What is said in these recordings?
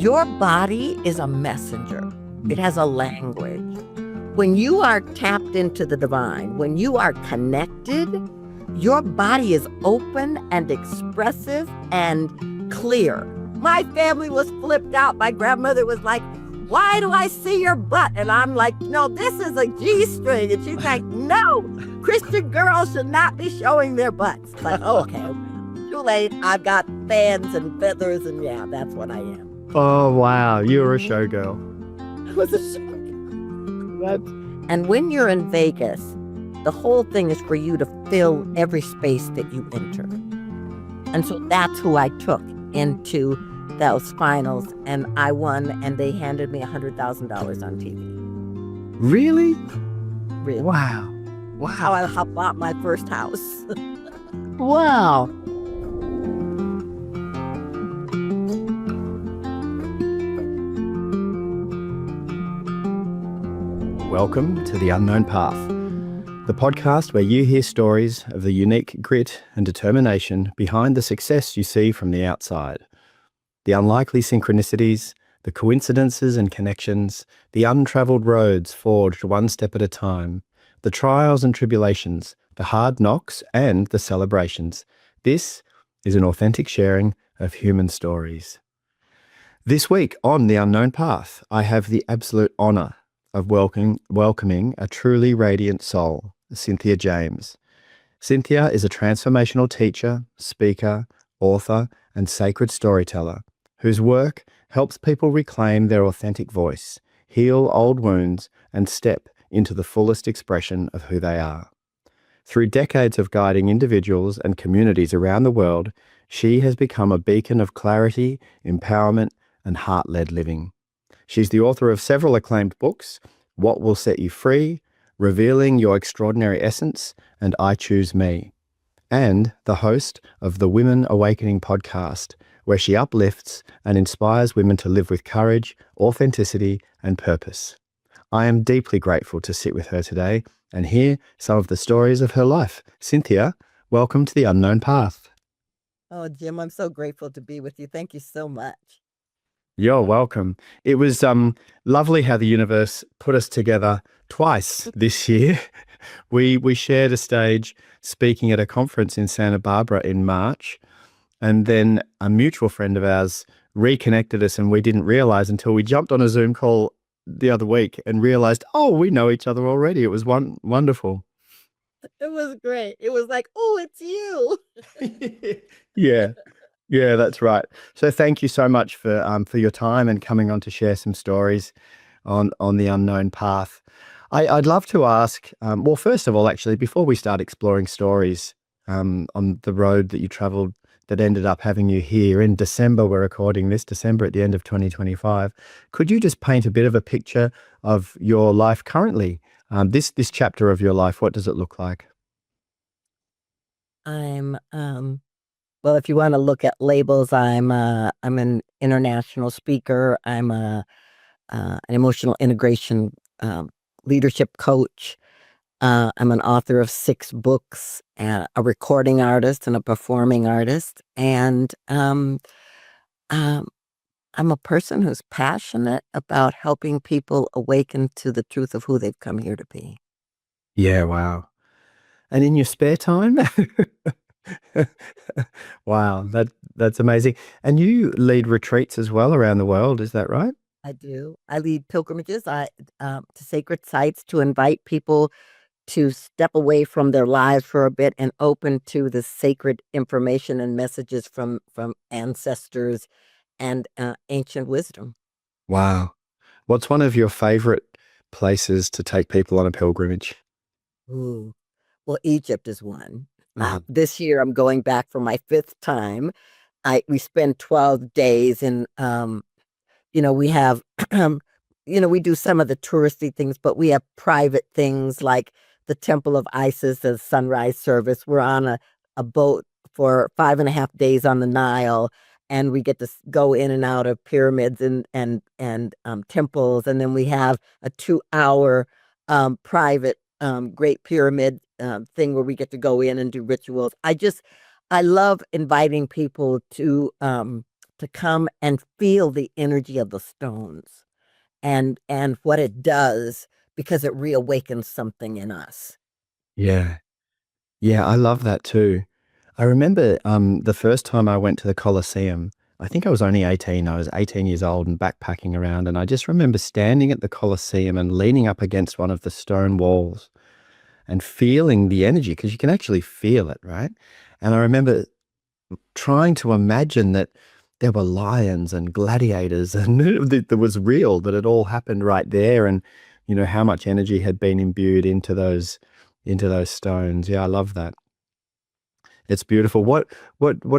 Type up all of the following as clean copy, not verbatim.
Your body is a messenger. It has a language. When you are tapped into the divine, when you are connected, your body is open and expressive and clear. My family was flipped out. My grandmother was like, "Why do I see your butt?" And I'm like, "No, this is a G-string." And she's like, "No, Christian girls should not be showing their butts." But okay, too late. I've got fans and feathers, and yeah, that's what I am. Oh, wow. You were a showgirl. I was a showgirl. And when you're in Vegas, the whole thing is for you to fill every space that you enter. And so that's who I took into those finals, and I won, and they handed me $100,000 on TV. Really? Really. Wow. How I bought my first house. Wow. Welcome to The Unknown Path, the podcast where you hear stories of the unique grit and determination behind the success you see from the outside. The unlikely synchronicities, the coincidences and connections, the untraveled roads forged one step at a time, the trials and tribulations, the hard knocks and the celebrations. This is an authentic sharing of human stories. This week on The Unknown Path, I have the absolute honour of welcoming a truly radiant soul, Cynthia James. Cynthia is a transformational teacher, speaker, author, and sacred storyteller whose work helps people reclaim their authentic voice, heal old wounds, and step into the fullest expression of who they are. Through decades of guiding individuals and communities around the world, she has become a beacon of clarity, empowerment, and heart-led living. She's the author of several acclaimed books, What Will Set You Free, Revealing Your Extraordinary Essence, and I Choose Me, and the host of the Women Awakening podcast, where she uplifts and inspires women to live with courage, authenticity, and purpose. I am deeply grateful to sit with her today and hear some of the stories of her life. Cynthia, welcome to The Unknown Path. Oh, Jim, I'm so grateful to be with you. Thank you so much. You're welcome. It was lovely how the universe put us together twice this year. We shared a stage speaking at a conference in Santa Barbara in March, and then a mutual friend of ours reconnected us, and we didn't realize until we jumped on a Zoom call the other week and realized, oh, we know each other already. It was wonderful. It was great. It was like, oh, it's you. Yeah, that's right. So thank you so much for your time and coming on to share some stories on the unknown path. I'd love to ask, well, first of all, actually, before we start exploring stories on the road that you traveled that ended up having you here in December, we're recording this, December at the end of 2025, could you just paint a bit of a picture of your life currently? This chapter of your life, what does it look like? I'm well, if you want to look at labels, I'm an international speaker. I'm an emotional integration leadership coach. I'm an author of 6 books, a recording artist, and a performing artist. And um, I'm a person who's passionate about helping people awaken to the truth of who they've come here to be. Yeah, wow. And in your spare time? Wow, that's amazing. And you lead retreats as well around the world, is that right? I do. I lead pilgrimages to sacred sites to invite people to step away from their lives for a bit and open to the sacred information and messages from ancestors and ancient wisdom. Wow. What's one of your favorite places to take people on a pilgrimage? Ooh. Well, Egypt is one. Mhm. This year, I'm going back for my 5th time. We spend 12 days in we have, we do some of the touristy things, but we have private things like the Temple of Isis, the sunrise service. We're on a boat for 5.5 days on the Nile, and we get to go in and out of pyramids and temples. And then we have a 2-hour private Great Pyramid thing where we get to go in and do rituals. I love inviting people to to come and feel the energy of the stones and what it does because it reawakens something in us. Yeah. Yeah, I love that too. I remember the first time I went to the Colosseum, I think I was only 18. I was 18 years old and backpacking around. And I just remember standing at the Colosseum and leaning up against one of the stone walls and feeling the energy because you can actually feel it, right? And I remember trying to imagine that there were lions and gladiators and that was real, that it all happened right there. And, how much energy had been imbued into those stones. Yeah, I love that. It's beautiful. What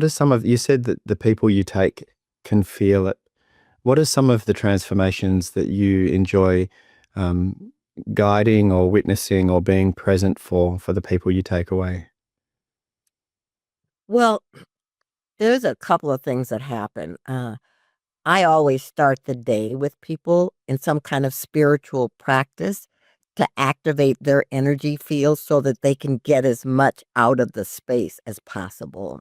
are some of, you said that the people you take can feel it. What are some of the transformations that you enjoy um, guiding or witnessing or being present for the people you take away? Well, there's a couple of things that happen. I always start the day with people in some kind of spiritual practice to activate their energy field so that they can get as much out of the space as possible.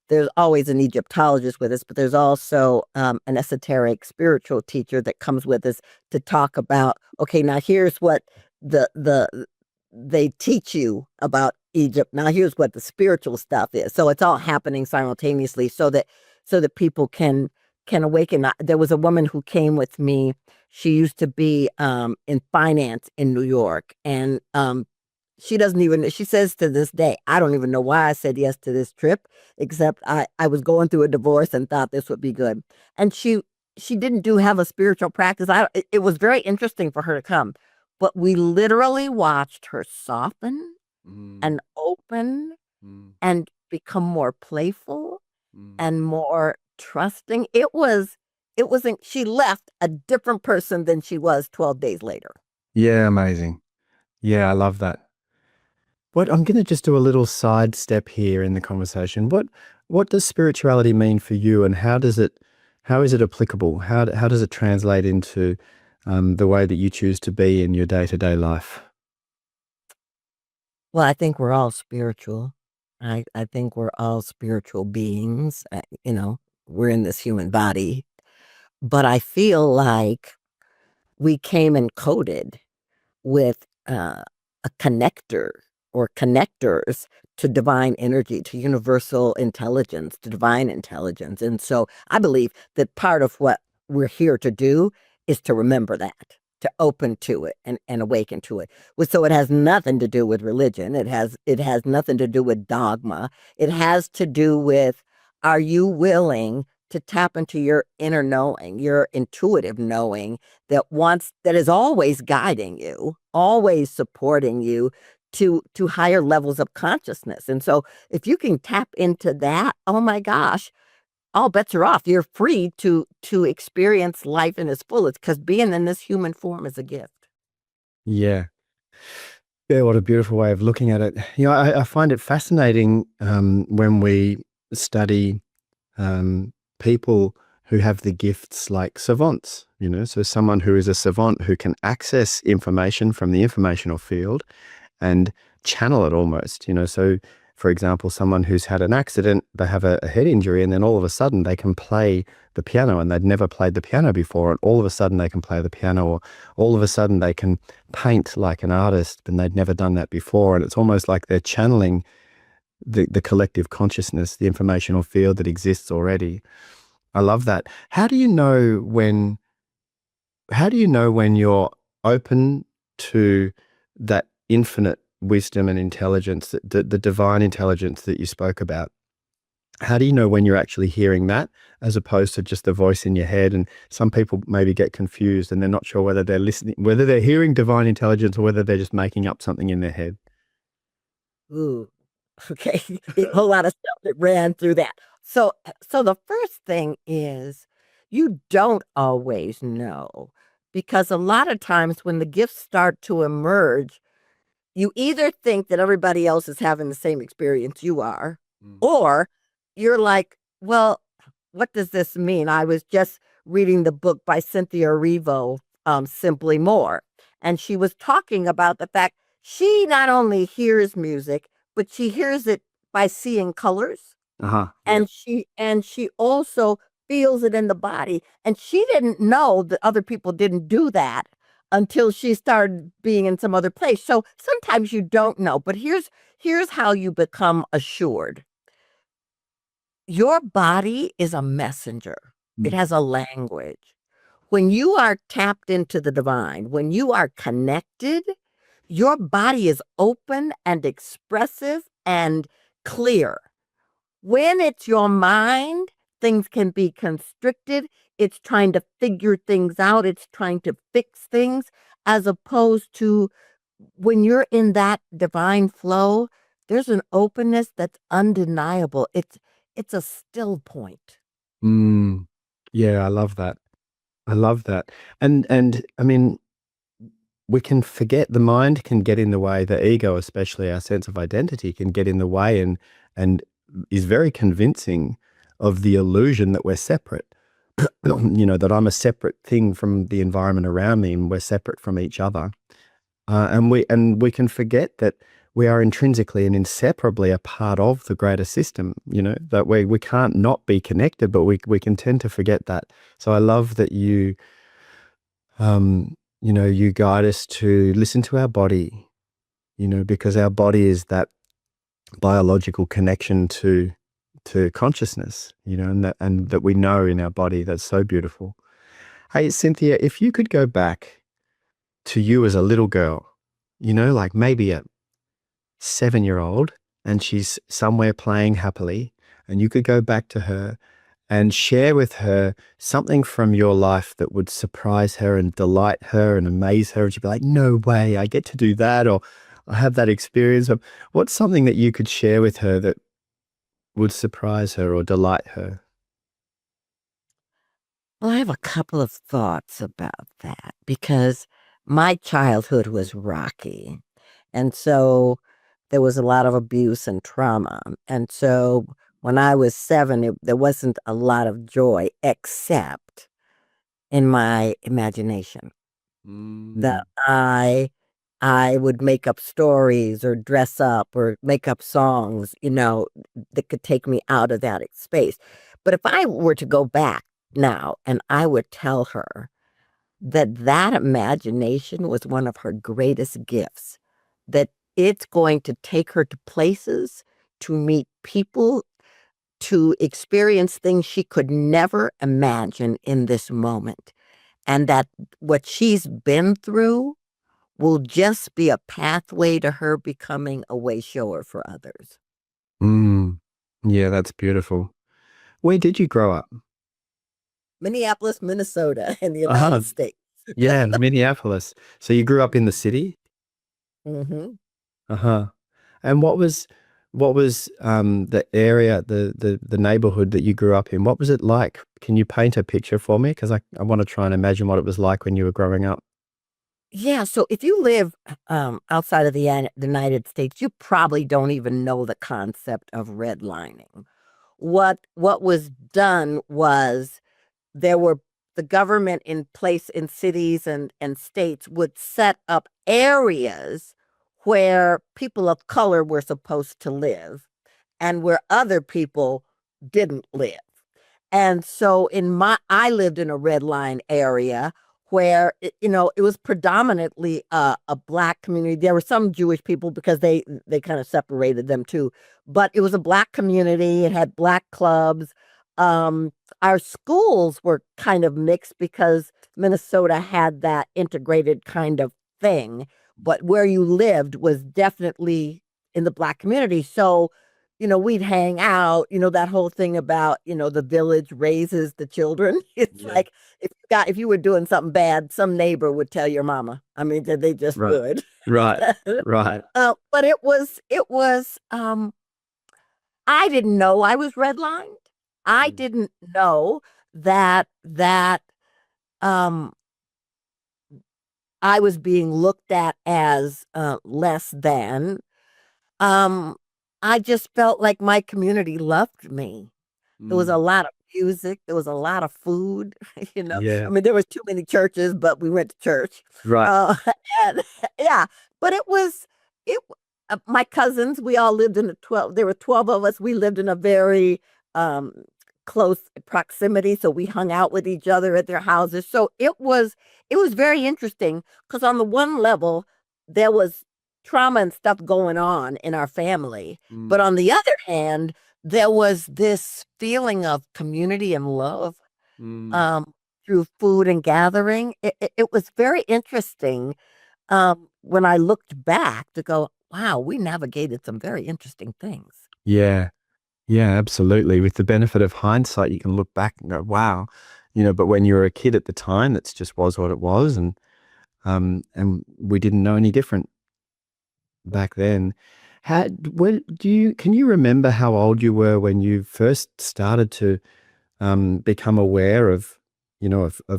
There's always an Egyptologist with us, but there's also an esoteric spiritual teacher that comes with us to talk about, okay, now here's what the they teach you about Egypt. Now here's what the spiritual stuff is. So it's all happening simultaneously so that people can awaken. There was a woman who came with me. She used to be in finance in New York, and she doesn't even, she says to this day, I don't even know why I said yes to this trip, except I was going through a divorce and thought this would be good. And she didn't do have a spiritual practice. It was very interesting for her to come, but we literally watched her soften Mm, and open mm, and become more playful mm. and more trusting. It wasn't, she left a different person than she was 12 days later. Yeah, amazing. Yeah, I love that. What I'm going to just do a little sidestep here in the conversation. What does spirituality mean for you, and how is it applicable? How does it translate into the way that you choose to be in your day to day life? Well, I think we're all spiritual. I think we're all spiritual beings. We're in this human body, but I feel like we came encoded with a connector or connectors to divine energy, to universal intelligence, to divine intelligence. And so I believe that part of what we're here to do is to remember that, to open to it and awaken to it. So it has nothing to do with religion. It has nothing to do with dogma. It has to do with, are you willing to tap into your inner knowing, your intuitive knowing that is always guiding you, always supporting you to higher levels of consciousness. And so if you can tap into that, oh my gosh, all bets are off. You're free to experience life in its fullest because being in this human form is a gift. Yeah. Yeah, what a beautiful way of looking at it. I find it fascinating when we study people who have the gifts like savants, so someone who is a savant who can access information from the informational field and channel it almost, So, for example, someone who's had an accident, they have a head injury, and then all of a sudden they can play the piano and they'd never played the piano before. And all of a sudden they can play the piano, or all of a sudden they can paint like an artist and they'd never done that before. And it's almost like they're channeling the collective consciousness, the informational field that exists already. I love that. How do you know when you're open to that infinite wisdom and intelligence, the divine intelligence that you spoke about? How do you know when you're actually hearing that as opposed to just a voice in your head? And some people maybe get confused and they're not sure whether they're listening, whether they're hearing divine intelligence or whether they're just making up something in their head. Ooh, okay. A whole lot of stuff that ran through that. So the first thing is you don't always know because a lot of times when the gifts start to emerge, you either think that everybody else is having the same experience you are, Mm. or you're like, well, what does this mean? I was just reading the book by Cynthia Erivo, Simply More, and she was talking about the fact she not only hears music, but she hears it by seeing colors, Uh-huh. Yeah. and she also feels it in the body. And she didn't know that other people didn't do that until she started being in some other place. So sometimes you don't know, but here's how you become assured. Your body is a messenger. It Mm. has a language. When you are tapped into the divine, when you are connected, your body is open and expressive and clear. When it's your mind, things can be constricted. It's trying to figure things out. It's trying to fix things, as opposed to when you're in that divine flow, there's an openness that's undeniable. It's a still point. Mm. Yeah, I love that. I love that. And I mean, we can forget, the mind can get in the way, the ego, especially our sense of identity, can get in the way and is very convincing of the illusion that we're separate. That I'm a separate thing from the environment around me and we're separate from each other. And we can forget that we are intrinsically and inseparably a part of the greater system, that we can't not be connected, but we can tend to forget that. So I love that you guide us to listen to our body, because our body is that biological connection to consciousness, and that we know in our body. That's so beautiful. Hey, Cynthia, if you could go back to you as a little girl, like maybe a 7-year-old, and she's somewhere playing happily, and you could go back to her and share with her something from your life that would surprise her and delight her and amaze her. And she'd be like, no way, I get to do that, or I have that experience. Of what's something that you could share with her that would surprise her or delight her? Well, I have a couple of thoughts about that because my childhood was rocky. And so there was a lot of abuse and trauma. And so when I was 7, there wasn't a lot of joy except in my imagination. Mm. That I would make up stories or dress up or make up songs, that could take me out of that space. But if I were to go back now and I would tell her that that imagination was one of her greatest gifts, that it's going to take her to places, to meet people, to experience things she could never imagine in this moment, and that what she's been through will just be a pathway to her becoming a way shower for others. Mm. Yeah, that's beautiful. Where did you grow up? Minneapolis, Minnesota, in the Uh-huh. United States. Yeah, Minneapolis. So you grew up in the city? Hmm. Uh-huh. And what was the area, the neighborhood that you grew up in? What was it like? Can you paint a picture for me? Because I want to try and imagine what it was like when you were growing up. Yeah, so if you live outside of the United States, you probably don't even know the concept of redlining. What was done was there were the government in place in cities and states would set up areas where people of color were supposed to live and where other people didn't live. And so I lived in a red line area where it was predominantly a black community. There were some Jewish people because they kind of separated them too, but it was a black community. It had black clubs. Um, our schools were kind of mixed because Minnesota had that integrated kind of thing, but where you lived was definitely in the black community. So we'd hang out, that whole thing about, the village raises the children. It's Yeah. like if you were doing something bad, some neighbor would tell your mama. I mean, they just Right. would. Right. Right. But it was I didn't know I was redlined. I Mm. didn't know that um I was being looked at as less than. Um I just felt like my community loved me. There was a Mm. lot of music, there was a lot of food, I Yeah. mean, there was too many churches, but we went to church. Right. Uh, and yeah, but my cousins, we all lived in there were 12 of us. We lived in a very, um, close proximity, so we hung out with each other at their houses. So it was very interesting because on the one level there was trauma and stuff going on in our family, but Mm. on the other hand there was this feeling of community and love Mm. um, through food and gathering. It was very interesting when I looked back to go, wow, we navigated some very interesting things. Yeah. Yeah, absolutely. With the benefit of hindsight, you can look back and go, wow, but when you were a kid at the time, that's just was what it was. And we didn't know any different back then. Can you remember how old you were when you first started to become aware of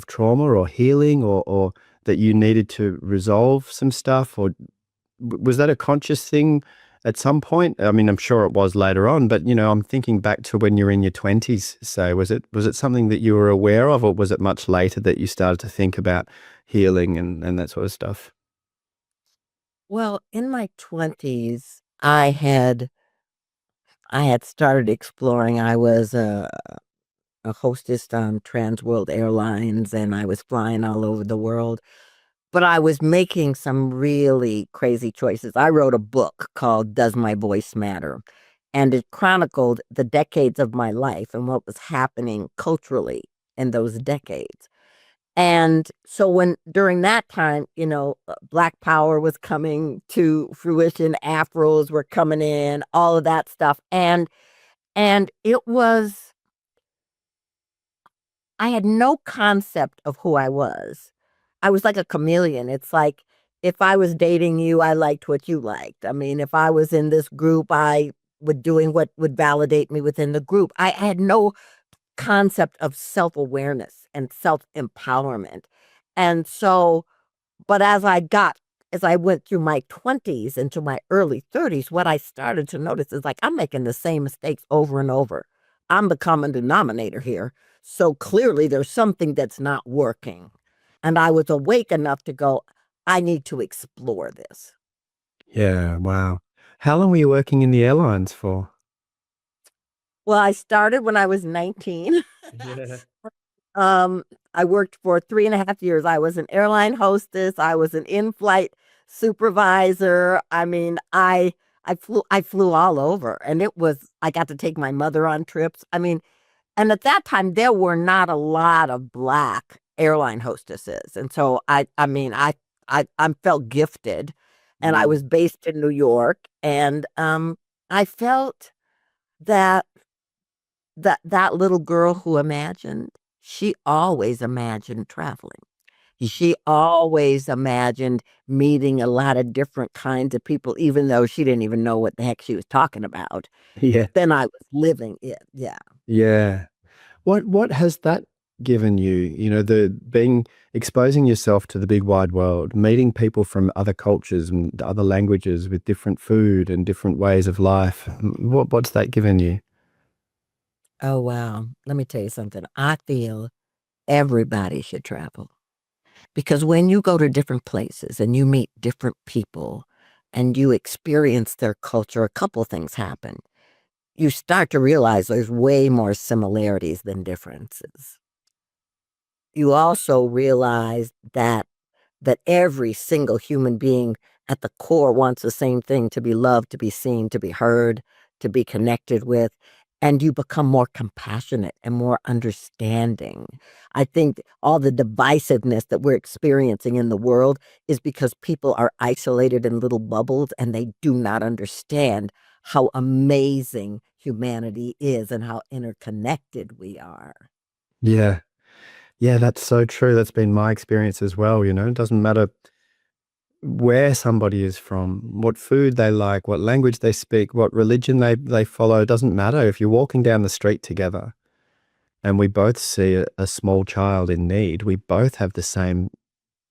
trauma or healing or that you needed to resolve some stuff? Or was that a conscious thing at some point? I mean, I'm sure it was later on, but I'm thinking back to when you're in your 20s, say, was it something that you were aware of, or was it much later that you started to think about healing and that sort of stuff? Well, in my 20s, I had started exploring. I was a hostess on Trans World Airlines and I was flying all over the world, but I was making some really crazy choices. I wrote a book called Does My Voice Matter? And it chronicled the decades of my life and what was happening culturally in those decades. And so when during that time, Black Power was coming to fruition, afros were coming in, all of that stuff. And it was I had no concept of who I was. I was like a chameleon. It's like if I was dating you, I liked what you liked. I mean, if I was in this group, I would doing what would validate me within the group. I had no concept of self-awareness and self-empowerment. And so, but as I went through my 20s into my early 30s, what I started to notice is like I'm making the same mistakes over and over. I'm the common denominator here. So clearly there's something that's not working. And I was awake enough to go, I need to explore this. Yeah, wow. How long were you working in the airlines for? Well, I started when I was 19. Yeah. Um, I worked for 3.5 years. I was an airline hostess. I was an in-flight supervisor. I mean, I flew all over, and I got to take my mother on trips. I mean, and at that time there were not a lot of black airline hostesses, and so I mean, I felt gifted, and I Mm. was based in New York, and I felt that that little girl who imagined, she always imagined traveling. She always imagined meeting a lot of different kinds of people, even though she didn't even know what the heck she was talking about. Yeah. Then I was living it. Yeah. Yeah. What has that given you? The being exposing yourself to the big wide world, meeting people from other cultures and other languages with different food and different ways of life. What's that given you? Oh, wow. Let me tell you something. I feel everybody should travel because when you go to different places and you meet different people and you experience their culture, a couple things happen. You start to realize there's way more similarities than differences. You also realize that every single human being at the core wants the same thing: to be loved, to be seen, to be heard, to be connected with. And you become more compassionate and more understanding. I think all the divisiveness that we're experiencing in the world is because people are isolated in little bubbles and they do not understand how amazing humanity is and how interconnected we are. Yeah. Yeah, that's so true. That's been my experience as well. It doesn't matter where somebody is from, what food they like, what language they speak, what religion they follow. It doesn't matter. If you're walking down the street together and we both see a small child in need, we both have the same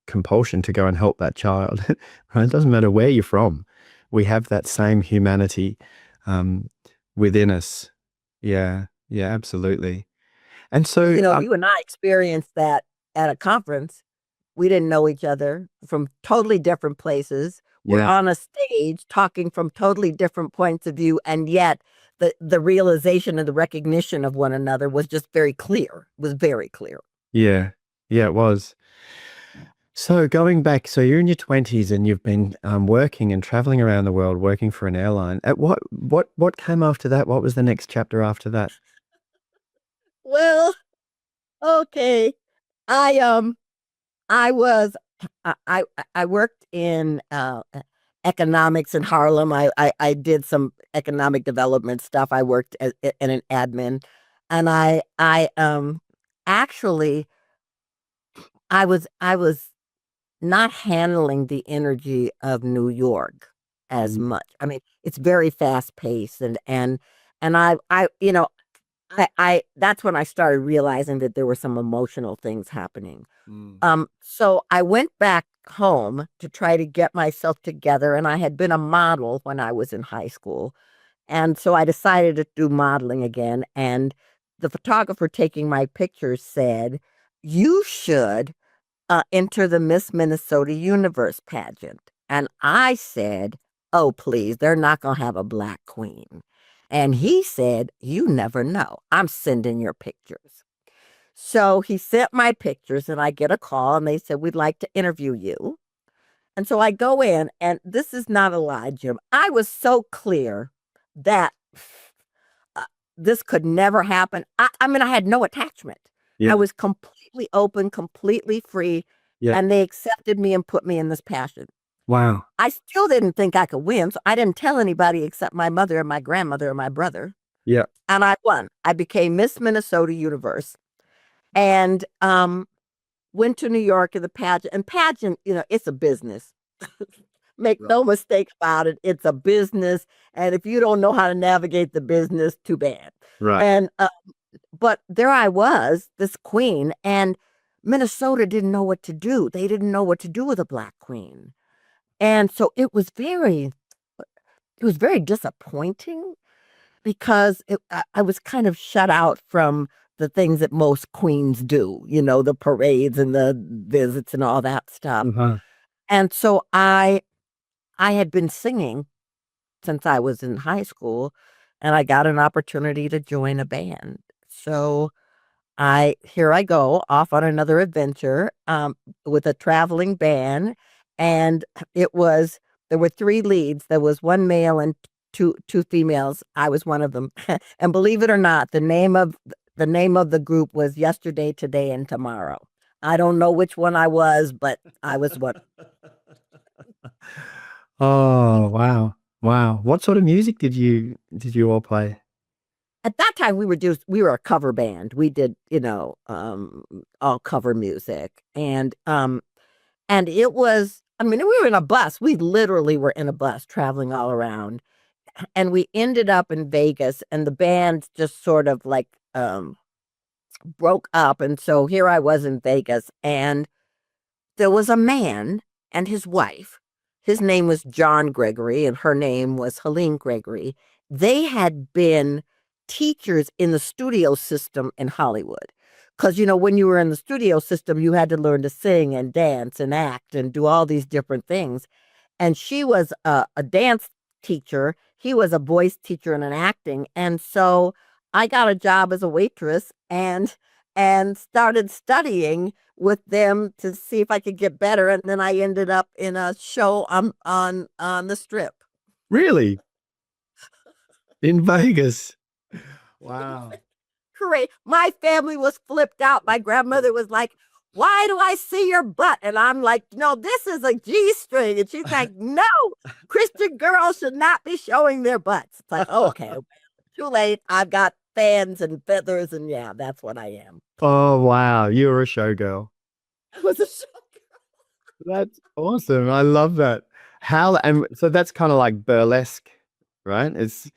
compulsion to go and help that child. Right? It doesn't matter where you're from. We have that same humanity um, within us. Yeah, yeah, absolutely. And so, You and I experienced that at a conference. We didn't know each other from totally different places. We're yeah, on a stage talking from totally different points of view, and yet the realization and the recognition of one another was just very clear. Was very clear. Yeah. Yeah, it was. So going back, so you're in your 20s and you've been working and traveling around the world working for an airline. At what came after that? What was the next chapter after that? Well, okay. I I was I worked in economics in Harlem. I did some economic development stuff. I worked in an admin, and I actually I was not handling the energy of New York as Mm, much. I mean, it's very fast paced, and I I that's when I started realizing that there were some emotional things happening. mm, So I went back home to try to get myself together, and I had been a model when I was in high school. And so I decided to do modeling again. And the photographer taking my pictures said, "You should enter the Miss Minnesota Universe pageant." And I said, "Oh, please, they're not going to have a black queen." And he said, "You never know. I'm sending your pictures." So he sent my pictures, and I get a call, and they said, "We'd like to interview you." And so I go in, and this is not a lie, Jim. I was so clear that uh, this could never happen. I mean, I had no attachment. I yeah. was completely open, completely free, Yeah. and they accepted me and put me in this passion. Wow. I still didn't think I could win, so I didn't tell anybody except my mother and my grandmother and my brother. Yeah. And I won. I became Miss Minnesota Universe, and went to New York in the pageant. And pageant, it's a business. Make Right. no mistake about it. It's a business. And if you don't know how to navigate the business, too bad. Right. And, but there I was, this queen, and Minnesota didn't know what to do. They didn't know what to do with a black queen. And so it was very disappointing because I was kind of shut out from the things that most queens do, the parades and the visits and all that stuff. Uh-huh. And so I had been singing since I was in high school, and I got an opportunity to join a band. So here I go off on another adventure with a traveling band, and there were three leads. There was one male and two females. I was one of them, and believe it or not, the name of the group was Yesterday, Today, and Tomorrow. I don't know which one I was, but I was one. Oh, wow. Wow. What sort of music did you all play? At that time, we were a cover band. We did, all cover music, and it was. I mean, we were in a bus. We literally were in a bus traveling all around, and we ended up in Vegas, and the band just sort of like broke up, and so here I was in Vegas, and there was a man and his wife. His name was John Gregory, and her name was Helene Gregory. They had been teachers in the studio system in Hollywood. Because, when you were in the studio system, you had to learn to sing and dance and act and do all these different things. And she was a dance teacher. He was a voice teacher and an acting. And so I got a job as a waitress and started studying with them to see if I could get better. And then I ended up in a show on the strip. Really? In Vegas. Wow. Great. My family was flipped out. My grandmother was like, "Why do I see your butt?" And I'm like, "No, this is a G string." And she's like, "No, Christian girls should not be showing their butts." It's like, oh, okay, too late. I've got fans and feathers, and yeah, that's what I am. Oh, wow. You're a showgirl. It was a show. That's awesome. I love that. How, and so that's kind of like burlesque, right? It's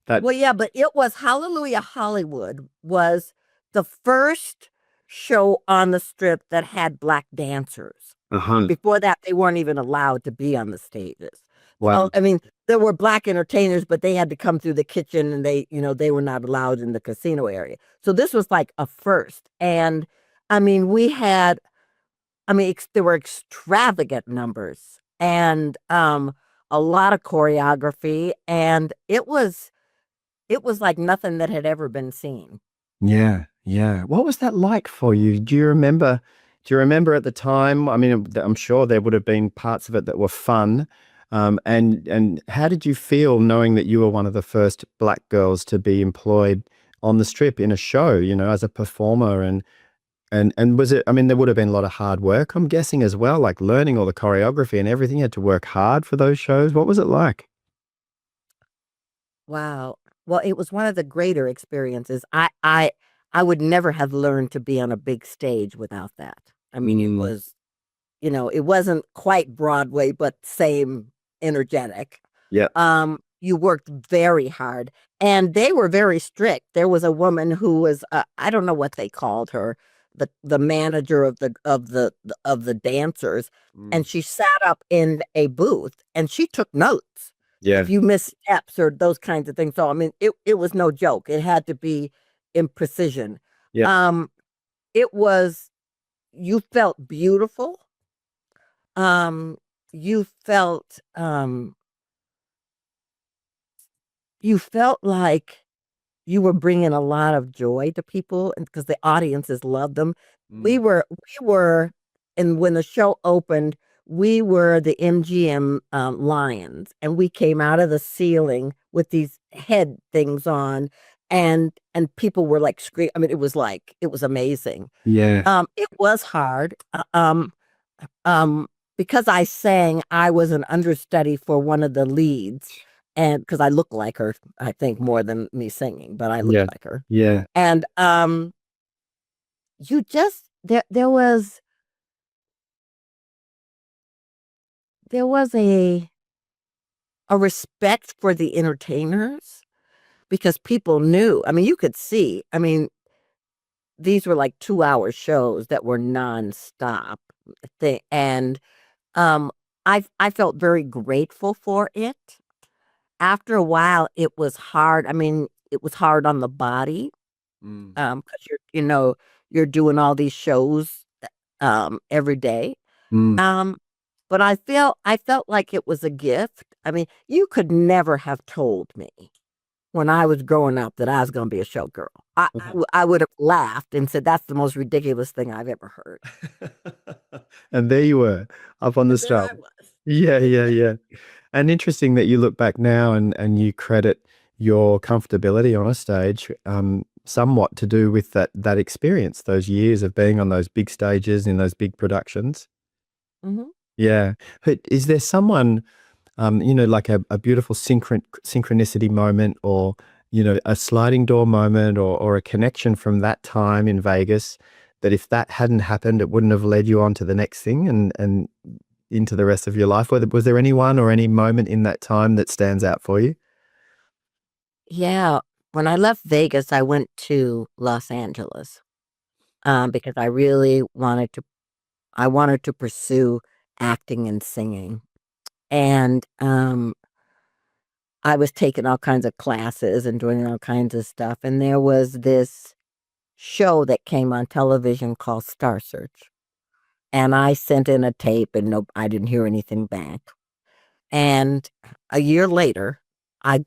that. Well, yeah, but it was Hallelujah Hollywood was the first show on the strip that had black dancers. Uh-huh. Before that, they weren't even allowed to be on the stages. So, Wow. I mean, there were black entertainers, but they had to come through the kitchen and they were not allowed in the casino area. So this was like a first. And I mean, there were extravagant numbers and a lot of choreography. And it was it was like nothing that had ever been seen. Yeah, yeah. What was that like for you? Do you remember? Do you remember at the time? I mean, I'm sure there would have been parts of it that were fun. And how did you feel knowing that you were one of the first black girls to be employed on the strip in a show, as a performer? And was it, I mean, there would have been a lot of hard work, I'm guessing, as well, like learning all the choreography and everything. You had to work hard for those shows. What was it like? Wow. Well, it was one of the greater experiences. I would never have learned to be on a big stage without that. I mean, it Mm, was, it wasn't quite Broadway, but same energetic. yeah, You worked very hard, and they were very strict. There was a woman who was, I don't know what they called her, the manager of the dancers, mm, and she sat up in a booth and she took notes yeah, if you miss steps or those kinds of things. So I mean, it was no joke. It had to be in precision. yeah, Um, it was you felt beautiful. Um, you felt um, you felt like you were bringing a lot of joy to people, and because the audiences loved them. mm, We were, and when the show opened, we were the MGM lions, and we came out of the ceiling with these head things on, and people were like screaming. I mean, it was amazing. yeah. It was hard. Um, because I sang, I was an understudy for one of the leads, and because I look like her, I think more than me singing, but I look Yeah. like her. Yeah. And you just there was a respect for the entertainers because people knew. I mean, you could see. I mean, these were like 2-hour shows that were nonstop. And um, I felt very grateful for it. After a while, it was hard. I mean, it was hard on the body, Mm, because you're doing all these shows, every day. mm. Um, but I felt like it was a gift. I mean, you could never have told me when I was growing up that I was gonna be a showgirl. I would have laughed and said, "That's the most ridiculous thing I've ever heard." And there you were, up on the And there stump. I was. Yeah, yeah, yeah. And interesting that you look back now and you credit your comfortability on a stage, somewhat to do with that experience, those years of being on those big stages in those big productions. Mhm. Yeah. But is there someone, like a beautiful synchronicity moment, or, a sliding door moment, or a connection from that time in Vegas, that if that hadn't happened, it wouldn't have led you on to the next thing and into the rest of your life? Was there anyone or any moment in that time that stands out for you? Yeah. When I left Vegas, I went to Los Angeles, because I wanted to pursue acting and singing. And I was taking all kinds of classes and doing all kinds of stuff. And there was this show that came on television called Star Search. And I sent in a tape and no, I didn't hear anything back. And a year later, I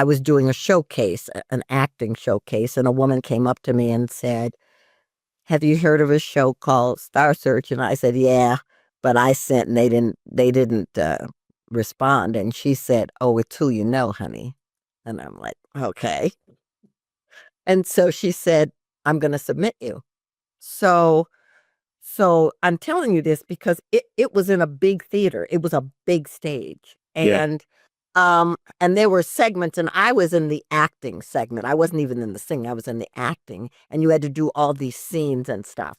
was doing a showcase, an acting showcase, and a woman came up to me and said, "Have you heard of a show called Star Search?" And I said, "Yeah," but I sent and they didn't respond. And she said, "Oh, it's who you know, honey." And I'm like, "Okay." And so she said, "I'm going to submit you." So I'm telling you this because it was in a big theater. It was a big stage. Yeah. And there were segments, and I was in the acting segment. I wasn't even in the singing. I was in the acting, and you had to do all these scenes and stuff.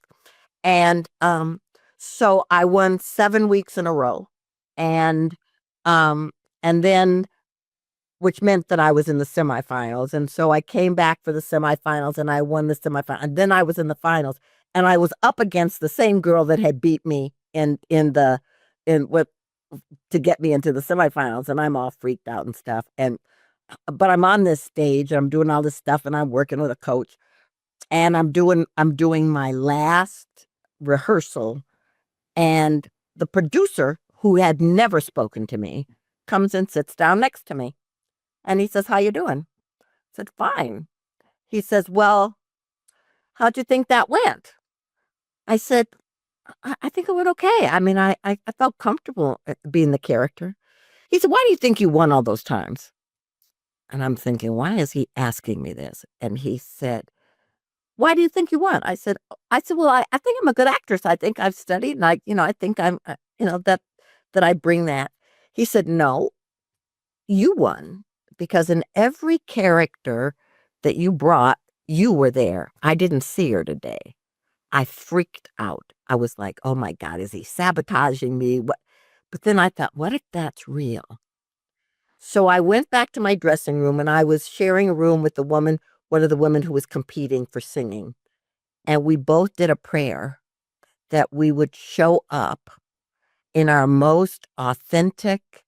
And so I won 7 weeks in a row. And um and then, which meant that I was in the semifinals. And so I came back for the semifinals and I won the semifinal. And then I was in the finals and I was up against the same girl that had beat me in what to get me into the semifinals. And I'm all freaked out and stuff. And but I'm on this stage and I'm doing all this stuff and I'm working with a coach and I'm doing my last rehearsal, and the producer, who had never spoken to me, comes and sits down next to me. And he says, "How you doing?" I said, "Fine." He says, "Well, how'd you think that went?" I said, I think it went okay. I mean, I felt comfortable being the character." He said, "Why do you think you won all those times?" And I'm thinking, why is he asking me this? And he said, "Why do you think you won?" I said, "Well, I think I'm a good actress. I think I've studied and I think I'm, that I bring that." He said, "No, you won because in every character that you brought, you were there. I didn't see her today." I freaked out. I was like, "Oh my God, is he sabotaging me? What?" But then I thought, what if that's real? So I went back to my dressing room and I was sharing a room with one of the women who was competing for singing. And we both did a prayer that we would show up in our most authentic,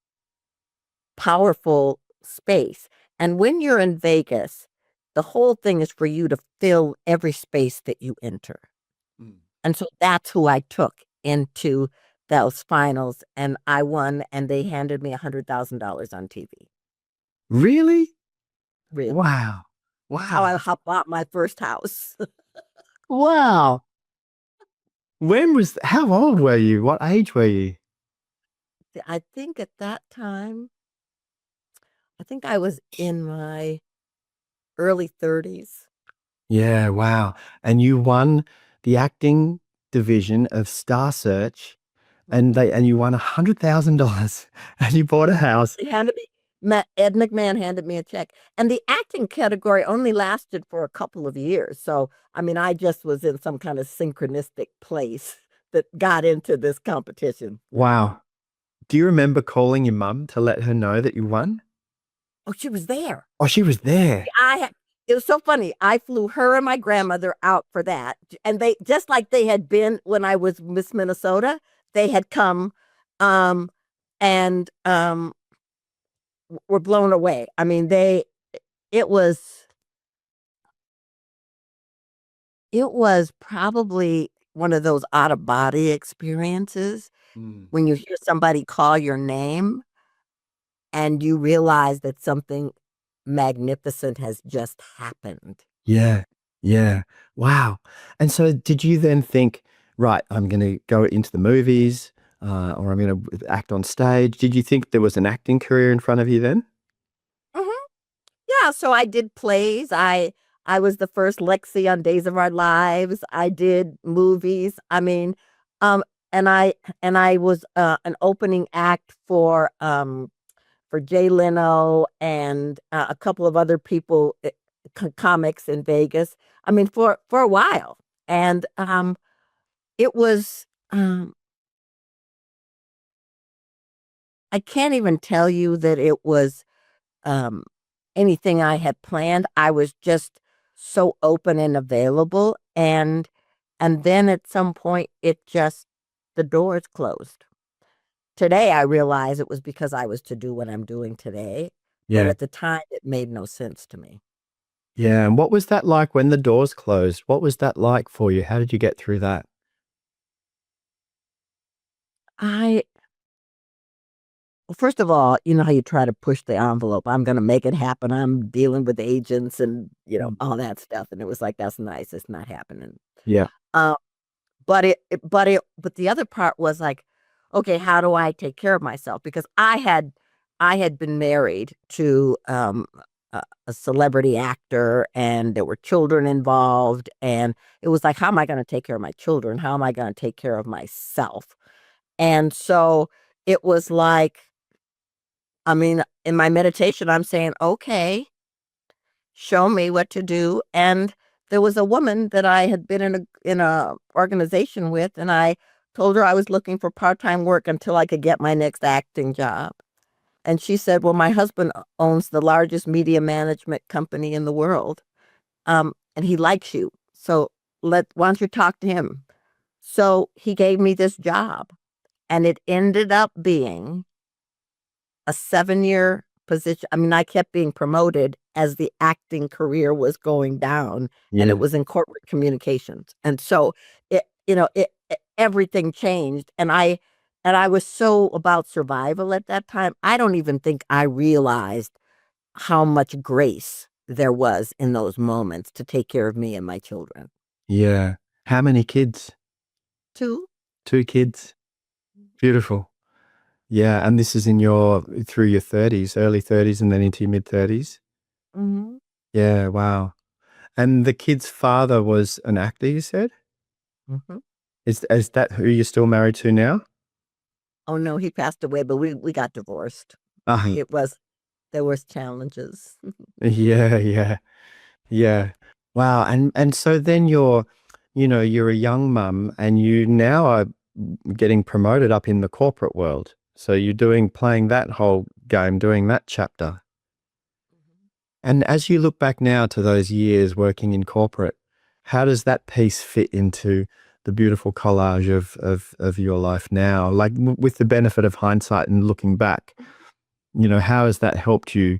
powerful space. And when you're in Vegas, the whole thing is for you to fill every space that you enter. Mm. And so that's who I took into those finals, and I won, and they handed me $100,000 on TV. Really? Really. Wow. That's how I Wow. bought my first house. Wow. How old were you? What age were you? I think at that time, I think I was in my early 30s. Yeah, wow. And you won the acting division of Star Search Mhm. and you won $100,000 and you bought a house. He handed me Ed McMahon handed me a check, and the acting category only lasted for a couple of years. So, I mean, I just was in some kind of synchronistic place that got into this competition. Wow. Do you remember calling your mum to let her know that you won? Oh, she was there. Oh, she was there. I had It was so funny. I flew her and my grandmother out for that, and they just like they had been when I was Miss Minnesota, they had come, um, and were blown away. I mean, it was it was probably one of those out of body experiences Mm. when you hear somebody call your name and you realize that something magnificent has just happened. Yeah. Yeah. Wow. And so did you then think, right, I'm going to go into the movies or I'm going to act on stage? Did you think there was an acting career in front of you then? Mhm. Yeah, so I did plays. I was the first Lexi on Days of Our Lives. I did movies. I mean, um, and I was an opening act for Jay Leno and a couple of other people, comics in Vegas. I mean, for a while, and it was. I can't even tell you that it was um, anything I had planned. I was just so open and available, and then at some point, the doors closed. Today, I realize it was because I was to do what I'm doing today, but Yeah. at the time, it made no sense to me. Yeah. And what was that like when the doors closed? What was that like for you? How did you get through that? I Well, first of all, you know how you try to push the envelope. I'm going to make it happen. I'm dealing with agents and Mm. all that stuff. And it was like, that's nice. It's not happening. Yeah. Uh, but the other part was like, okay, how do I take care of myself? Because I had been married to a celebrity actor, and there were children involved, and it was like, how am I going to take care of my children? How am I going to take care of myself? And so it was like, I mean, in my meditation, I'm saying, okay, show me what to do. And there was a woman that I had been in a organization with, and I told her I was looking for part-time work until I could get my next acting job. And she said, "Well, my husband owns the largest media management company in the world, and he likes you. So why don't you talk to him?" So he gave me this job, and it ended up being a 7-year position. I mean, I kept being promoted as the acting career was going down, and it Yeah. was in corporate communications. And so everything changed, and I was so about survival at that time. I don't even think I realized how much grace there was in those moments to take care of me and my children. Yeah. How many kids? Two. 2 kids. Beautiful. Yeah, and this is through your 30s, early 30s and then into your mid-30s? Mm-hmm. Yeah, wow. And the kid's father was an actor, you said? Mm-hmm. Is that who you're still married to now? Oh no, he passed away, but we got divorced. Uh, It was there was challenges. yeah, yeah, yeah. Wow. And so then you're a young mum and you now are getting promoted up in the corporate world. So you're playing that whole game, doing that chapter. And as you look back now to those years working in corporate, how does that piece fit into the beautiful collage of your life now? Like with the benefit of hindsight and looking back, how has that helped you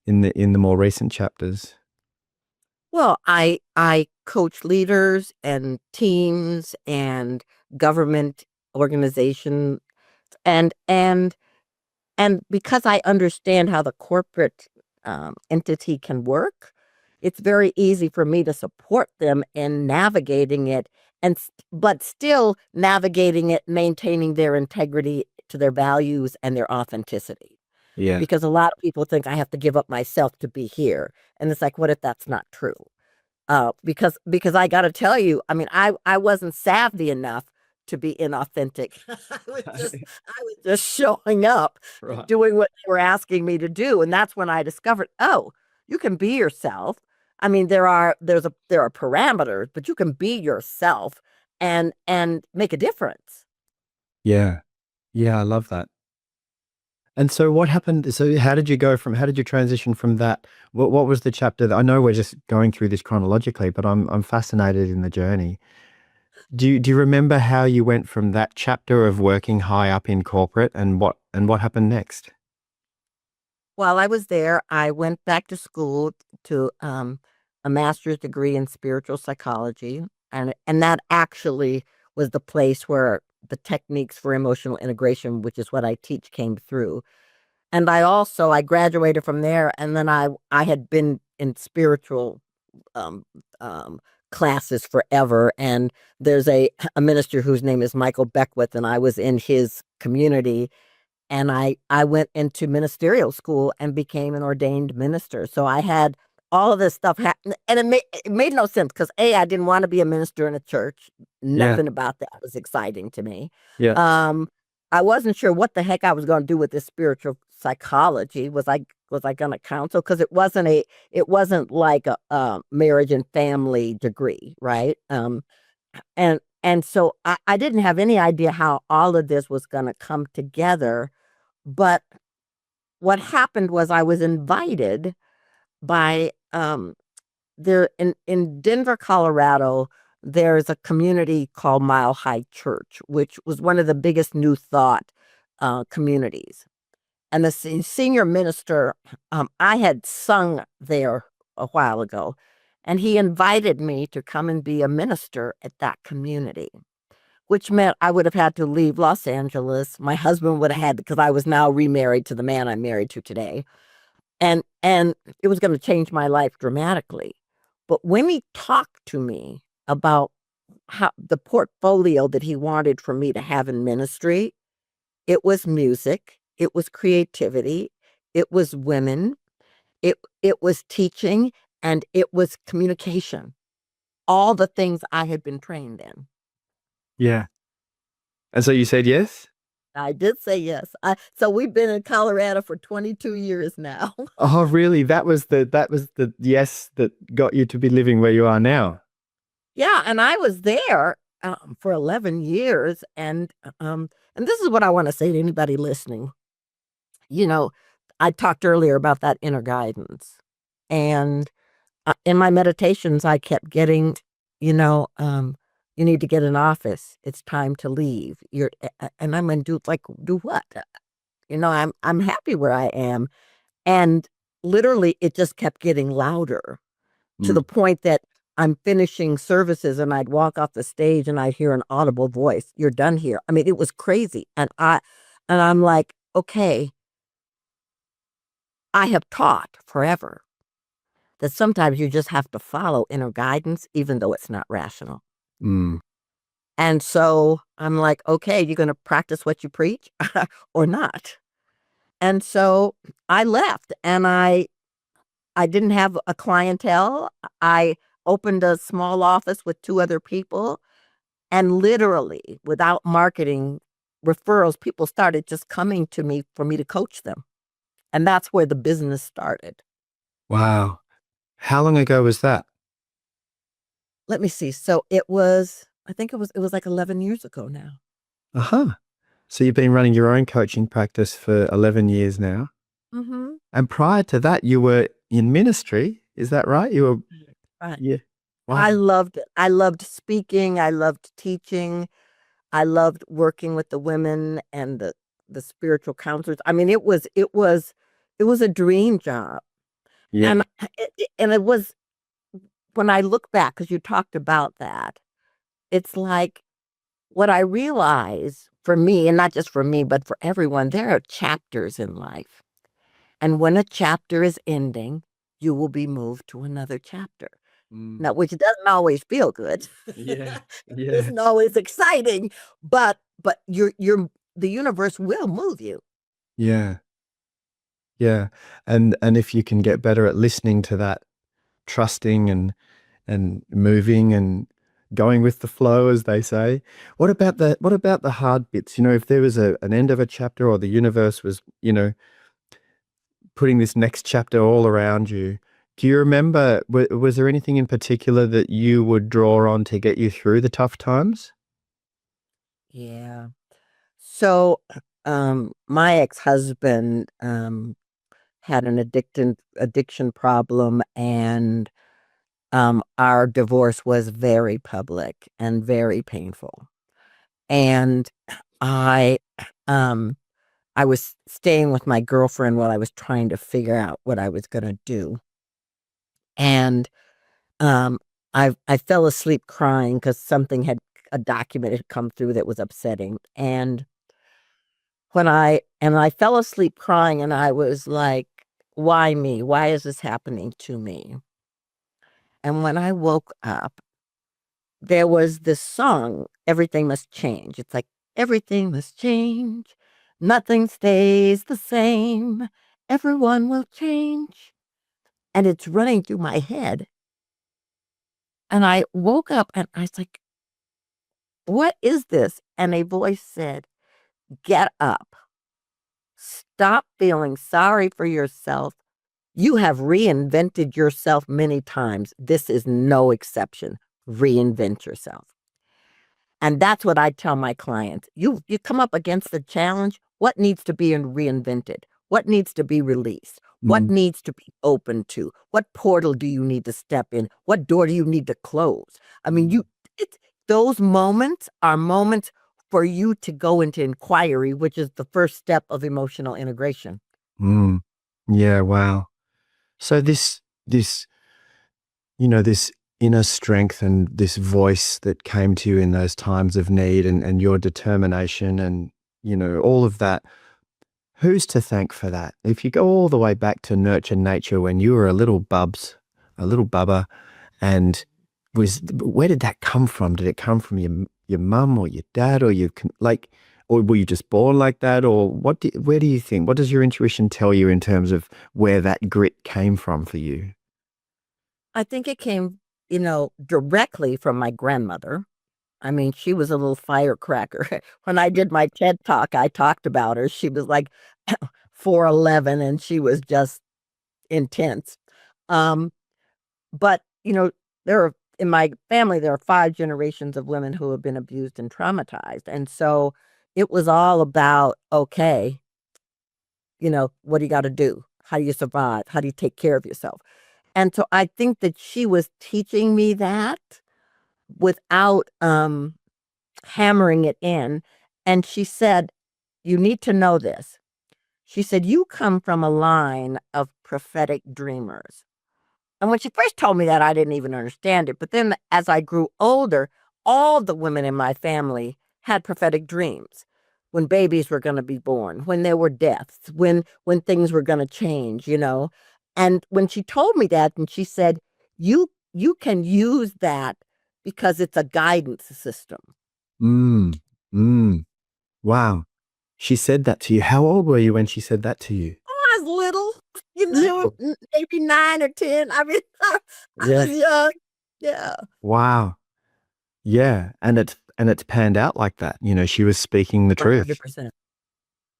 in the more recent chapters? Well, I coach leaders and teams and government organization and because I understand how the corporate entity can work, it's very easy for me to support them in navigating it but still navigating it, maintaining their integrity to their values and their authenticity. Yeah. Because a lot of people think I have to give up myself to be here. And it's like, what if that's not true? Because I got to tell you, I mean, I wasn't savvy enough to be inauthentic. I was just showing up, Right. doing what they were asking me to do, and that's when I discovered, oh, you can be yourself. I mean, there are parameters, but you can be yourself and make a difference. Yeah. Yeah, I love that. And so what happened? So how did you transition from that? What was the chapter I know we're just going through this chronologically, but I'm fascinated in the journey. Do you remember how you went from that chapter of working high up in corporate and what happened next? While I was there, I went back to school to a master's degree in spiritual psychology, and that actually was the place where the techniques for emotional integration, which is what I teach, came through. And I graduated from there, and then I had been in spiritual um, um, classes forever. And there's a minister whose name is Michael Beckwith, and I was in his community, and I went into ministerial school and became an ordained minister. So I had all of this stuff happen, and it made no sense because I didn't want to be a minister in a church. Yeah. Nothing about that was exciting to me. Yeah. Um, I wasn't sure what the heck I was going to do with this spiritual psychology. Was I going to counsel? Because it wasn't like a marriage and family degree, right? And so I didn't have any idea how all of this was going to come together, but what happened was I was invited by there in Denver, Colorado, there's a community called Mile High Church, which was one of the biggest New Thought communities. And the senior minister, I had sung there a while ago, and he invited me to come and be a minister at that community, which meant I would have had to leave Los Angeles. My husband would have had, because I was now remarried to the man I'm married to today. And it was going to change my life dramatically. But when he talked to me about how the portfolio that he wanted for me to have in ministry, it was music, it was creativity, it was women, it was teaching, and it was communication. All the things I had been trained in. Yeah. And so you said yes? I did say yes. So we've been in Colorado for 22 years now. Oh, really? That was the yes that got you to be living where you are now. Yeah, and I was there for 11 years, and this is what I want to say to anybody listening. You know, I talked earlier about that inner guidance, and in my meditations, I kept getting, you know, you need to get an office. It's time to leave. And I'm gonna do what? I'm happy where I am, and literally, it just kept getting louder to Mm. the point that I'm finishing services and I'd walk off the stage and I'd hear an audible voice, "You're done here." I mean, it was crazy. And I'm like, okay, I have taught forever that sometimes you just have to follow inner guidance, even though it's not rational. Mm. And so I'm like, okay, you're going to practice what you preach or not. And so I left and I didn't have a clientele. I opened a small office with 2 other people, and literally without marketing referrals, people started just coming to me for me to coach them. And that's where the business started. Wow. How long ago was that? Let me see. So I think it was like 11 years ago now. Uh-huh. So you've been running your own coaching practice for 11 years now. Mhm. And prior to that, you were in ministry. Is that right? You were, Right. yeah. I Wow. loved it. I loved speaking, I loved teaching, I loved working with the women and the spiritual counselors. I mean, it was a dream job. Yeah. And it was when I look back, because you talked about that, it's like what I realize for me, and not just for me, but for everyone, there are chapters in life. And when a chapter is ending, you will be moved to another chapter. Mm. Now, which doesn't always feel good. Yeah. Yeah. Isn't always exciting, but you're the universe will move you. Yeah. Yeah. And if you can get better at listening to that, trusting and moving and going with the flow, as they say. What about the hard bits? You know, if there was an end of a chapter or the universe was, putting this next chapter all around you, do you remember, was there anything in particular that you would draw on to get you through the tough times? Yeah. So, my ex-husband, had an addiction problem, and, our divorce was very public and very painful. And I, um, I was staying with my girlfriend while I was trying to figure out what I was gonna do. And, um, I fell asleep crying because something had a document had come through that was upsetting. And I fell asleep crying and I was like, "Why me? Why is this happening to me?" And when I woke up, there was this song, "Everything Must Change." It's like, "Everything must change. Nothing stays the same. Everyone will change." And it's running through my head. And I woke up and I was like, "What is this?" And a voice said, "Get up. Stop feeling sorry for yourself. You have reinvented yourself many times. This is no exception. Reinvent yourself." And that's what I tell my clients. You come up against a challenge, what needs to be reinvented? What needs to be released? What Mm. needs to be open to? What portal do you need to step in? What door do you need to close? I mean, it's those moments are moments for you to go into inquiry, which is the first step of emotional integration. Mm. Yeah, wow. So this inner strength and this voice that came to you in those times of need and your determination and, all of that, who's to thank for that? If you go all the way back to nurture nature when you were a little bubba, and where did that come from? Did it come from your mum or your dad or or were you just born like that? Or where do you think? What does your intuition tell you in terms of where that grit came from for you? I think it came, directly from my grandmother. I mean, she was a little firecracker. When I did my TED Talk, I talked about her. She was like 4'11", and she was just intense. Um, but, there are in my family, there are 5 generations of women who have been abused and traumatized, and so it was all about, okay, what do you gotta do? How do you survive? How do you take care of yourself? And so I think that she was teaching me that without, hammering it in, and she said, "You need to know this." She said, "You come from a line of prophetic dreamers." And when she first told me that, I didn't even understand it, but then as I grew older, all the women in my family had prophetic dreams. when babies were going to be born, when there were deaths, when things were going to change, you know. And when she told me that, and she said, you can use that because it's a guidance system. Mm. Mm. Wow. She said that to you. How old were you when she said that to you? I was little, you know, maybe 9 or 10. I mean, I was young. Yeah. Wow. Yeah. And it's panned out like that. You know, she was speaking the truth. 100%.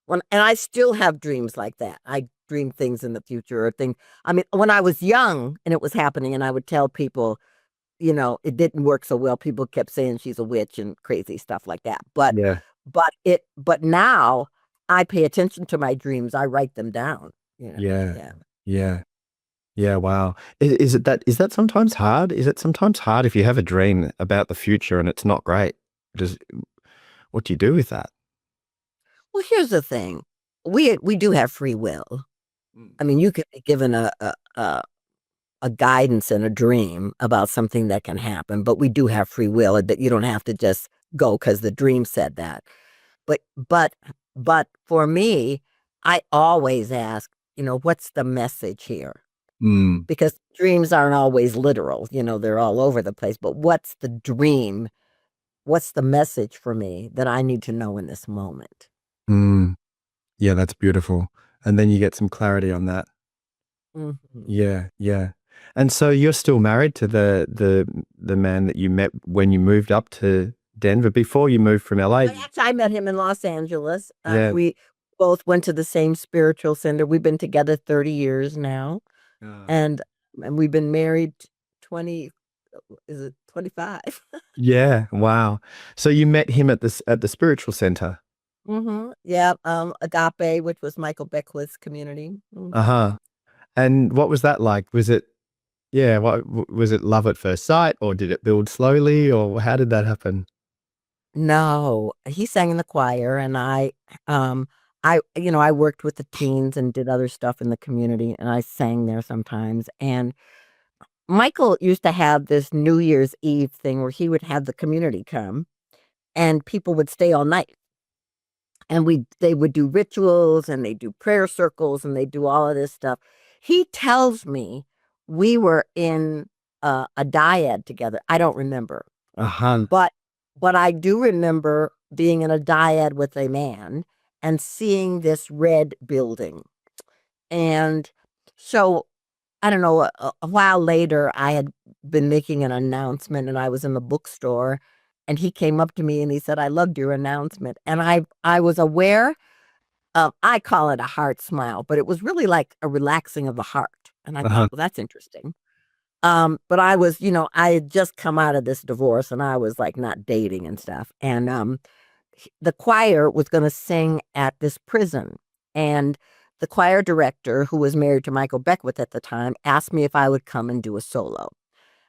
And I still have dreams like that. I dream things in the future or things. I mean, when I was young and it was happening, and I would tell people, you know, it didn't work so well. People kept saying she's a witch and crazy stuff like that. Yeah. But now I pay attention to my dreams. I write them down. You know? Yeah. Yeah. Yeah. Yeah. Wow. Is that sometimes hard? Is it sometimes hard if you have a dream about the future and it's not great? What do you do with that? Well, here's the thing. We do have free will. I mean, you could be given a guidance and a dream about something that can happen, but we do have free will, that you don't have to just go because the dream said that. But but but for me, I always ask, you know, what's the message here? Mm. Because dreams aren't always literal, you know, they're all over the place. But what's the dream? What's the message for me that I need to know in this moment? Mm. Yeah, that's beautiful. And then you get some clarity on that. Mhm. Yeah, yeah. And so you're still married to the man that you met when you moved up to Denver before you moved from LA? Actually, I met him in Los Angeles. Yeah. We both went to the same spiritual center. We've been together 30 years now, Ah. and we've been married 20, is it 25? Yeah, wow. So you met him at the spiritual center? Yeah, Agape, which was Michael Beckwith's community. Uh-huh. And what was that like? Was it was it love at first sight, or did it build slowly, or how did that happen? No, he sang in the choir, and um, you know, I worked with the teens and did other stuff in the community, and I sang there sometimes. And Michael used to have this New Year's Eve thing where he would have the community come, and people would stay all night, and they would do rituals, and they do prayer circles, and they do all of this stuff. He tells me we were in a dyad together. I don't remember. Uh-huh. But I do remember being in a dyad with a man and seeing this red building. And so, I don't know, a while later, I had been making an announcement, and I was in the bookstore, and he came up to me and he said, "I loved your announcement." And I was aware of, I call it a heart smile, but it was really like a relaxing of the heart. And I Uh-huh. thought, well, that's interesting. But I was, you know, I had just come out of this divorce, and I was like not dating and stuff. And the choir was going to sing at this prison. And the choir director, who was married to Michael Beckwith at the time, asked me if I would come and do a solo.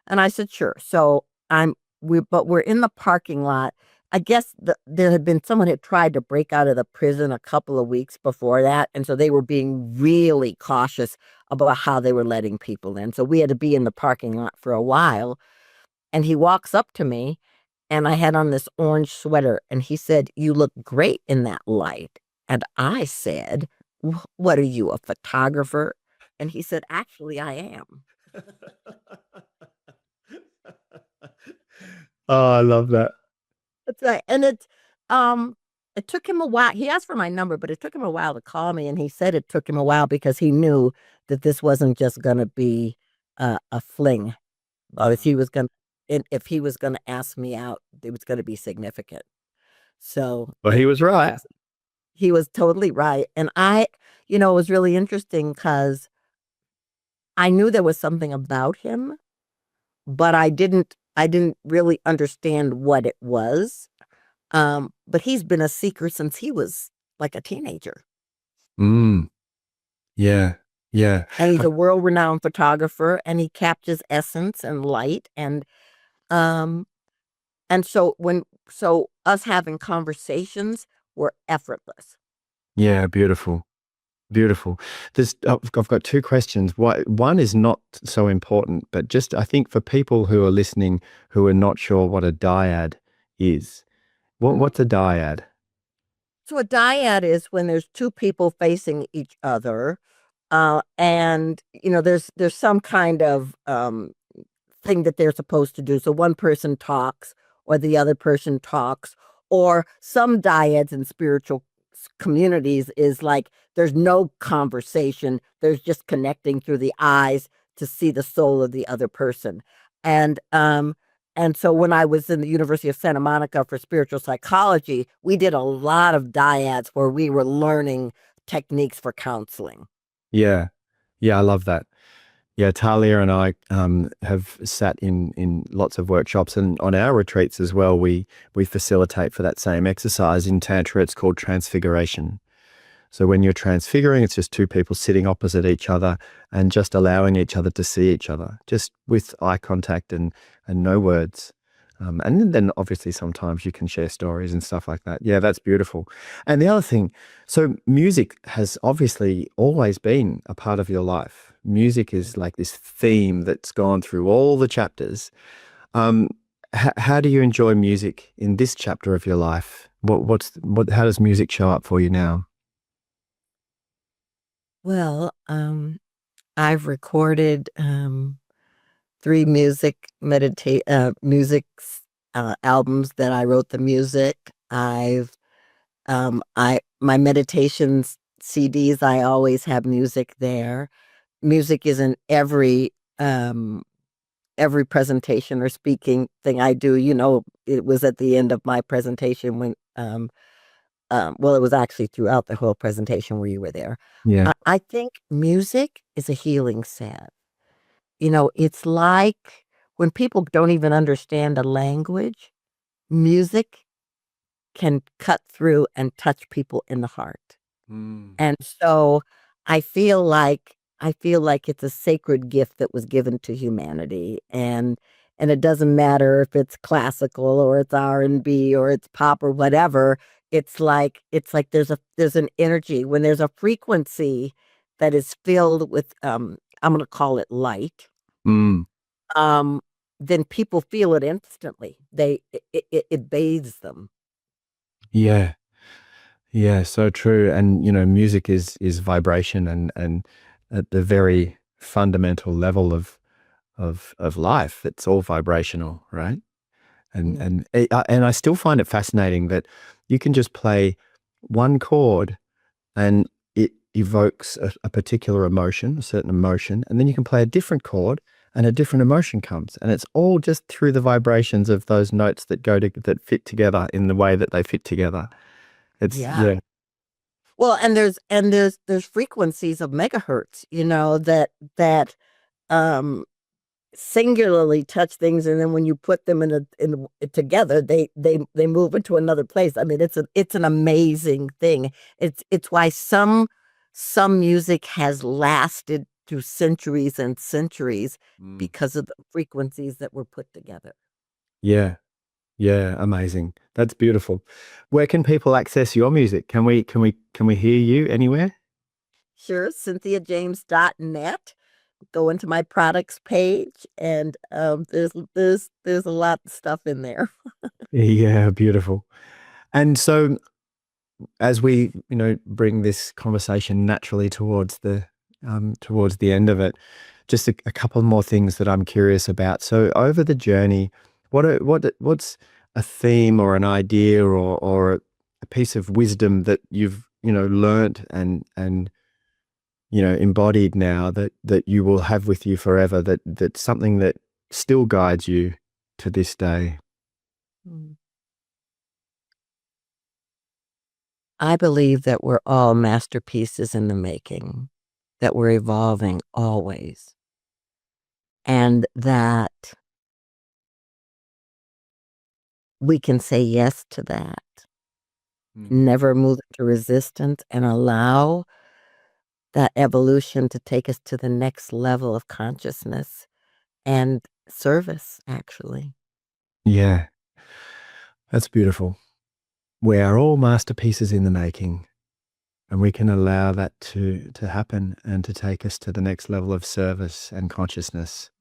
And I said, sure. So but we're in the parking lot. I guess there had been someone had tried to break out of the prison a couple of weeks before that. And so they were being really cautious about how they were letting people in. So we had to be in the parking lot for a while. And he walks up to me, and I had on this orange sweater, and he said, "You look great in that light." And I said, What are you, a photographer?" And he said, "Actually, I am." Oh, I love that. That's right. And it took him a while. He asked for my number, but it took him a while to call me. And he said it took him a while because he knew that this wasn't just going to be a fling. Or if he was going to ask me out, it was going to be significant. So Well, he was right. he was totally right. And you know, it was really interesting because I knew there was something about him, but I didn't really understand what it was. But he's been a seeker since he was like a teenager. Mm. Yeah. Yeah. And he's a world-renowned photographer, and he captures essence and light. Um and so us having conversations were effortless. Yeah, beautiful. Beautiful. I've got two questions. One is not so important, but just I think for people who are listening who are not sure what a dyad is, what's a dyad? So a dyad is when there's two people facing each other, and there's some kind of thing that they're supposed to do. So one person talks, or the other person talks, or some dyads in spiritual communities is like there's no conversation. There's just connecting through the eyes to see the soul of the other person. And and so when I was in the University of Santa Monica for spiritual psychology, we did a lot of dyads where we were learning techniques for counseling. Yeah. Yeah, I love that. Yeah, Talia and I have sat in lots of workshops, and on our retreats as well, we facilitate for that same exercise. In Tantra, it's called transfiguration. So when you're transfiguring, it's just two people sitting opposite each other and just allowing each other to see each other, just with eye contact and no words. And then obviously sometimes you can share stories and stuff like that. Yeah, that's beautiful. And the other thing, so music has obviously always been a part of your life. Music is like this theme that's gone through all the chapters. Um, how do you enjoy music in this chapter of your life? How does music show up for you now? Well, I've recorded three music albums that I wrote the music. I my meditations CDs, I always have music there. Music is in every presentation or speaking thing I do. It was at the end of my presentation when well, it was actually throughout the whole presentation where you were there. Yeah. I think music is a healing salve. It's like when people don't even understand a language, music can cut through and touch people in the heart. Mm. And so I feel like it's a sacred gift that was given to humanity, and it doesn't matter if it's classical or it's R&B or it's pop or whatever. It's like there's an energy when there's a frequency that is filled with I'm going to call it light. Mm. um, then people feel it instantly. It bathes them. Yeah. Yeah, so true. And music is vibration, and at the very fundamental level of life, it's all vibrational, right? And Mm. and and I still find it fascinating that you can just play one chord and it evokes a particular emotion, a certain emotion, and then you can play a different chord and a different emotion comes, and it's all just through the vibrations of those notes that fit together in the way that they fit together. It's Yeah. yeah. Well, and there's frequencies of megahertz, that um singularly touch things, and then when you put them together, they move into another place. I mean, it's an amazing thing. It's why some music has lasted through centuries and centuries Mm. because of the frequencies that were put together. Yeah. Yeah, amazing. That's beautiful. Where can people access your music? Can we hear you anywhere? Sure, cynthiajames.net. Go into my products page, and there's a lot of stuff in there. Yeah, beautiful. And so as we, bring this conversation naturally towards the end of it, just a couple more things that I'm curious about. So over the journey, what's a theme or an idea or a piece of wisdom that you've, learnt and embodied now that you will have with you forever, that's something that still guides you to this day? Mm. I believe that we're all masterpieces in the making, that we're evolving always, and that we can say yes to that, Mm. never move into resistance, and allow that evolution to take us to the next level of consciousness and service, actually. Yeah, that's beautiful. We are all masterpieces in the making, and we can allow that to happen and to take us to the next level of service and consciousness.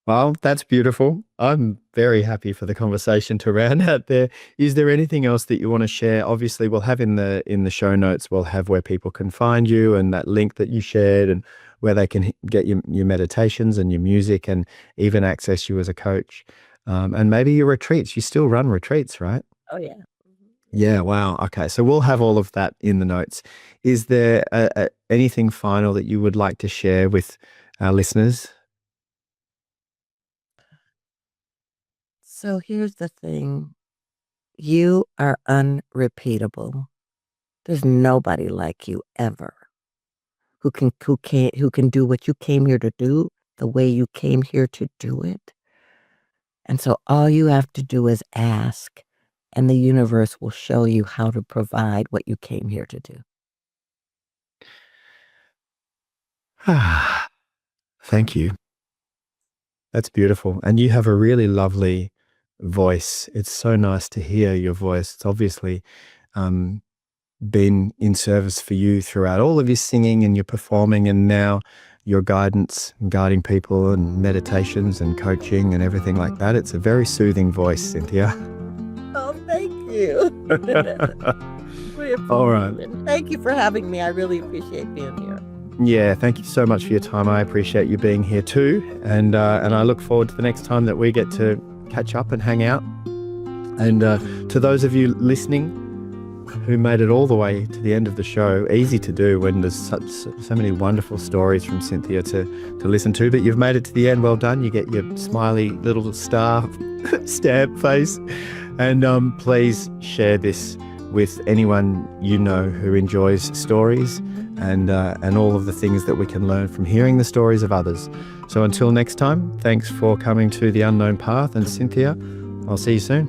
Well, that's beautiful. I'm very happy for the conversation to round out there. Is there anything else that you want to share? Obviously, we'll have in the show notes, we'll have where people can find you and that link that you shared and where they can get your meditations and your music and even access you as a coach. And maybe your retreats. You still run retreats, right? Oh, yeah. Yeah, wow. Okay. So we'll have all of that in the notes. Is there anything final that you would like to share with our listeners? So here's the thing. You are unrepeatable. There's nobody like you ever who can do what you came here to do the way you came here to do it. And so all you have to do is ask, and the universe will show you how to provide what you came here to do. Thank you. That's beautiful. And you have a really lovely voice. It's so nice to hear your voice. It's obviously um, been in service for you throughout all of your singing and your performing, and now your guidance and guiding people and meditations and coaching and everything like that. It's a very soothing voice, Cynthia. Oh, thank you. All right. Thank you for having me. I really appreciate being here. Yeah, thank you so much for your time. I appreciate you being here too. And I look forward to the next time that we get to catch up and hang out. And to those of you listening who made it all the way to the end of the show, easy to do when there's so many wonderful stories from Cynthia to listen to, but you've made it to the end. Well done. You get your smiley little star stamp face. And please share this with anyone you know who enjoys stories and all of the things that we can learn from hearing the stories of others. So until next time, thanks for coming to The Unknown Path. And Cynthia, I'll see you soon.